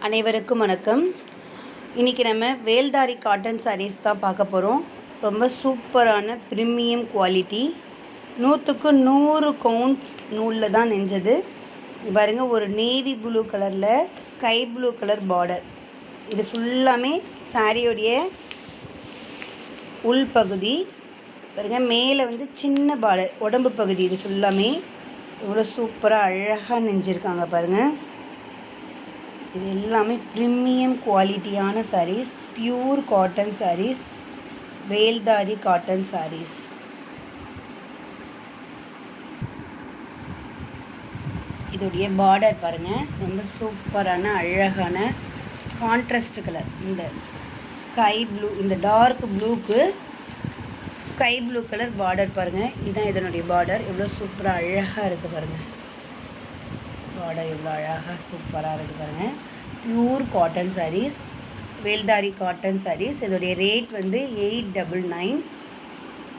அனைவருக்கும் வணக்கம். இன்றைக்கி நம்ம வேல்தாரி காட்டன் சாரீஸ் தான் பார்க்க போகிறோம். ரொம்ப சூப்பரான ப்ரீமியம் குவாலிட்டி, 100க்கு 100 கவுண்ட் நூலில் தான் நெஞ்சது. பாருங்கள், ஒரு நேவி ப்ளூ கலரில் ஸ்கை ப்ளூ கலர் பார்டர். இது ஃபுல்லாமே சாரியோடைய உள் பகுதி. பாருங்கள், மேலே சின்ன பார்டர் உடம்பு பகுதி. இது ஃபுல்லாமே இவ்வளோ சூப்பராக அழகாக நெஞ்சிருக்காங்க பாருங்கள். இது எல்லாமே ப்ரீமியம் குவாலிட்டியான sarees, pure cotton sarees, Veldhari cotton sarees. இதோடைய பார்டர் பாருங்கள், ரொம்ப சூப்பரான அழகான கான்ட்ராஸ்ட் கலர். இந்த ஸ்கை ப்ளூ, இந்த டார்க் ப்ளூக்கு ஸ்கை ப்ளூ கலர் பார்டர் பாருங்கள். இதுதான் இதனுடைய பார்டர். எவ்வளோ சூப்பராக அழகாக இருக்குது பாருங்கள். பார்டர் எவ்வளோ அழகாக சூப்பராக இருக்குது பாருங்கள். Pure cotton sarees, Veldhari cotton sarees. இதோடைய ரேட் 899.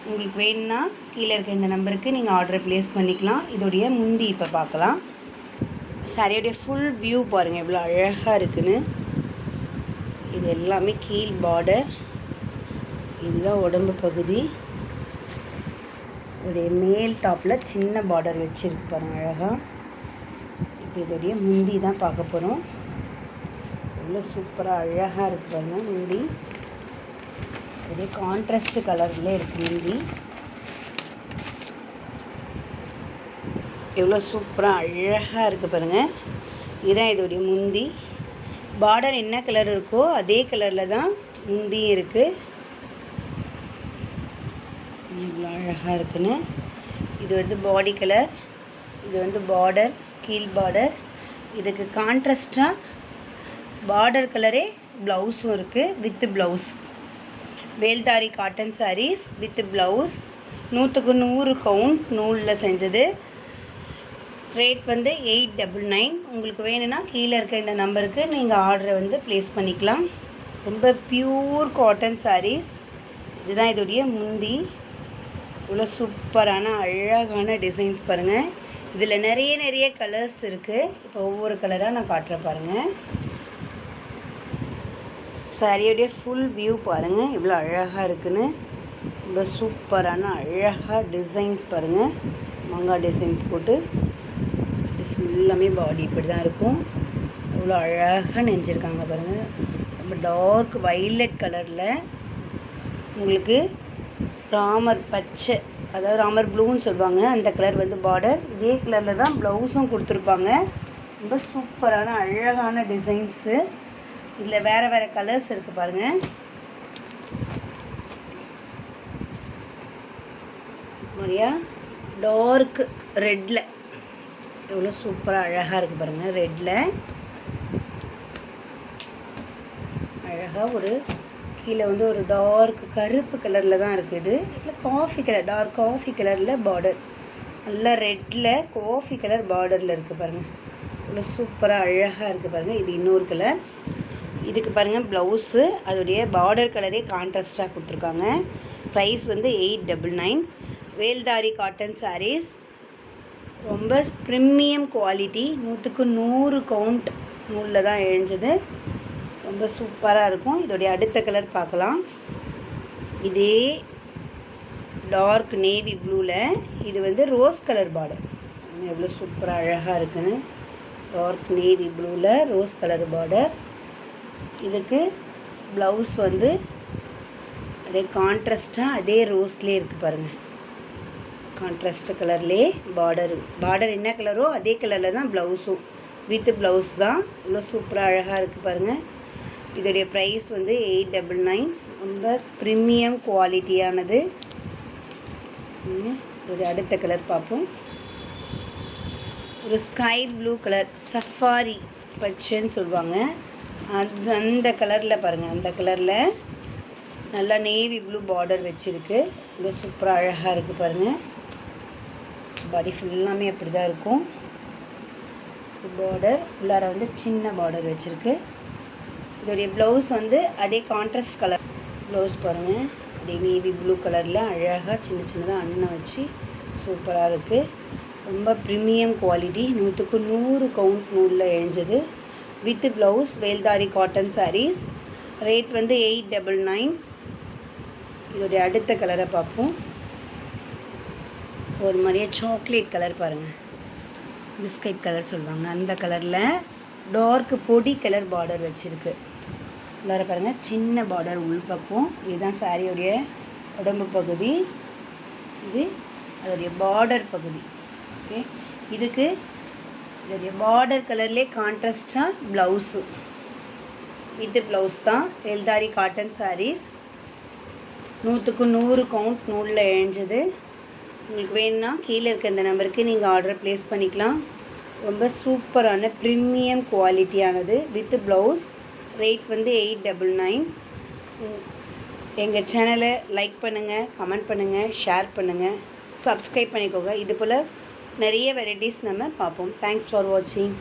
உங்களுக்கு வேணும்னா கீழே இருக்க இந்த நம்பருக்கு நீங்கள் ஆர்டர் ப்ளேஸ் பண்ணிக்கலாம். இதோடைய முந்தி இப்போ பார்க்கலாம். சாரியோடைய ஃபுல் வியூ பாருங்கள் எவ்வளோ அழகாக இருக்குன்னு. இது எல்லாமே கீழ் பார்டர், இதுதான் உடம்பு பகுதி. இதோடைய மேல் டாப்பில் சின்ன பார்டர் வச்சுருக்கு பாருங்கள் அழகாக. இப்போ இதோடைய முந்தி தான் பார்க்க போகிறோம். எவ்வளோ சூப்பராக அழகாக இருக்குது பாருங்கள் முந்தி. இதே கான்ட்ராஸ்ட் கலரில் இருக்குது முந்தி. எவ்வளோ சூப்பராக அழகாக இருக்குது பாருங்கள். இதுதான் இதோடைய முந்தி. பார்டர் என்ன கலர் இருக்கோ அதே கலரில் தான் முந்தியும் இருக்குது. இவ்வளோ அழகாக இருக்குன்னு. இது பாடி கலர், இது பார்டர், கீழ் பார்டர். இதுக்கு கான்ட்ராஸ்டாக பார்டர் கலரே ப்ளவுஸும் இருக்குது, with blouse. Veldhari cotton sarees with blouse, 100க்கு 100 கவுண்ட் நூலில் செஞ்சது. ரேட் 899. உங்களுக்கு வேணும்னா கீழே இருக்க இந்த நம்பருக்கு நீங்கள் ஆர்டரை ப்ளேஸ் பண்ணிக்கலாம். ரொம்ப பியூர் காட்டன் சாரீஸ். இதுதான் இதோடைய முந்தி. இவ்வளோ சூப்பரான அழகான டிசைன்ஸ் பாருங்கள். இதில் நிறைய கலர்ஸ் இருக்குது. இப்போ ஒவ்வொரு கலராக நான் காட்டுறேன் பாருங்கள். சாரியோடைய ஃபுல் வியூ பாருங்கள் எவ்வளோ அழகாக இருக்குன்னு. ரொம்ப சூப்பரான அழகாக டிசைன்ஸ் பாருங்கள். மங்கா டிசைன்ஸ் போட்டு இது ஃபுல்லாமே பாடி இப்படி தான் இருக்கும். எவ்வளோ அழகாக நெஞ்சிருக்காங்க பாருங்கள். ரொம்ப டார்க் வைலட் கலரில் உங்களுக்கு ராமர் பச்சை, அதாவது ராமர் ப்ளூன்னு சொல்லுவாங்க, அந்த கலர் பார்டர். இதே கலரில் தான் ப்ளவுஸும் கொடுத்துருப்பாங்க. ரொம்ப சூப்பரான அழகான டிசைன்ஸு. இதில் வேறு கலர்ஸ் இருக்குது பாருங்கள். மாதிரியா டார்க் ரெட்டில் எவ்வளோ சூப்பராக அழகாக இருக்குது பாருங்கள். ரெட்டில் அழகாக ஒரு கீழே ஒரு டார்க் கருப்பு கலரில் தான் இருக்குது. இதில் காஃபி கலர், டார்க் காஃபி கலரில் பார்டர், நல்லா ரெட்டில் காஃபி கலர் பார்டரில் இருக்குது பாருங்கள். இவ்வளோ சூப்பராக அழகாக இருக்குது பாருங்கள். இது இன்னொரு கலர். இதுக்கு பாருங்கள் ப்ளவுஸு, அதோடைய பார்டர் கலரே கான்ட்ராஸ்டாக கொடுத்துருக்காங்க. ப்ரைஸ் 899. வேல்தாரி காட்டன் சாரீஸ், ரொம்ப ப்ரீமியம் குவாலிட்டி, 100க்கு 100 கவுண்ட் நூலில் தான் இழைஞ்சது. ரொம்ப சூப்பராக இருக்கும். இதோடைய அடுத்த கலர் பார்க்கலாம். இதே டார்க் நேவி ப்ளூவில் இது ரோஸ் கலர் பார்டர். எவ்வளோ சூப்பராக அழகாக இருக்குன்னு. டார்க் நேவி ப்ளூவில் ரோஸ் கலர் பார்டர். இதுக்கு ப்ளவுஸ் அப்படியே கான்ட்ராஸ்டாக அதே ரோஸ்லேயே இருக்குது பாருங்கள். கான்ட்ராஸ்ட் கலர்லேயே பார்டர் என்ன கலரோ அதே கலரில் தான் ப்ளவுஸும், வித் ப்ளவுஸ் தான். இவ்வளோ சூப்பராக அழகாக இருக்குது பாருங்கள். இதோடைய ப்ரைஸ் 899. ரொம்ப ப்ரீமியம் குவாலிட்டியானது. இதோடைய அடுத்த கலர் பார்ப்போம். ஒரு ஸ்கை ப்ளூ கலர், சஃபாரி பச்சைன்னு சொல்லுவாங்க, அந்த கலரில் பாருங்கள். அந்த கலரில் நல்லா நேவி ப்ளூ பார்டர் வச்சுருக்கு. இவ்வளோ சூப்பராக அழகாக இருக்குது பாருங்கள். பாடி ஃபுல்லாமே அப்படி தான் இருக்கும். பார்டர் உள்ளார சின்ன பார்டர் வச்சுருக்கு. இதோடைய ப்ளவுஸ் அதே கான்ட்ராஸ்ட் கலர் ப்ளவுஸ் பாருங்கள். அதே நேவி ப்ளூ கலரில் அழகாக சின்னதாக அண்ணன் வச்சு சூப்பராக இருக்குது. ரொம்ப ப்ரீமியம் குவாலிட்டி, 100க்கு 100 கவுண்ட் நூலில் இழைஞ்சது. With blouse Veldhari cotton sarees. Rate வந்து 899. இதோடைய அடுத்த கலரை பார்ப்போம். ஒரு மாதிரியே சாக்லேட் கலர் பாருங்கள், பிஸ்கட் கலர் சொல்லுவாங்க அந்த கலரில் டார்க் பொடி கலர் பார்டர் வச்சுருக்கு. உள்ளார பாருங்கள் சின்ன பார்டர் உள்பக்கம். இதுதான் சாரியோடைய உடம்பு பகுதி, இது அதோடைய பார்டர் பகுதி. ஓகே, இதுக்கு இதோடைய பார்டர் கலர்லேயே கான்ட்ராஸ்டாக ப்ளவுஸு வித் ப்ளவுஸ் தான். எல்தாரி காட்டன் sarees. 100க்கு 100 கவுண்ட் நூலில் இழைஞ்சது. உங்களுக்கு வேணும்னா கீழே இருக்க இந்த நம்பருக்கு நீங்கள் ஆர்டர் ப்ளேஸ் பண்ணிக்கலாம். ரொம்ப சூப்பரான ப்ரீமியம் குவாலிட்டியானது வித் ப்ளவுஸ். ரேட் வந்து 899. எங்கள் சேனலை லைக் பண்ணுங்கள், கமெண்ட் பண்ணுங்கள், ஷேர் பண்ணுங்கள், சப்ஸ்கிரைப் பண்ணிக்கோங்க. இது போல் நிறைய வெரைட்டிஸ் நம்ம பார்ப்போம். தேங்க்ஸ் ஃபார் வாட்சிங்.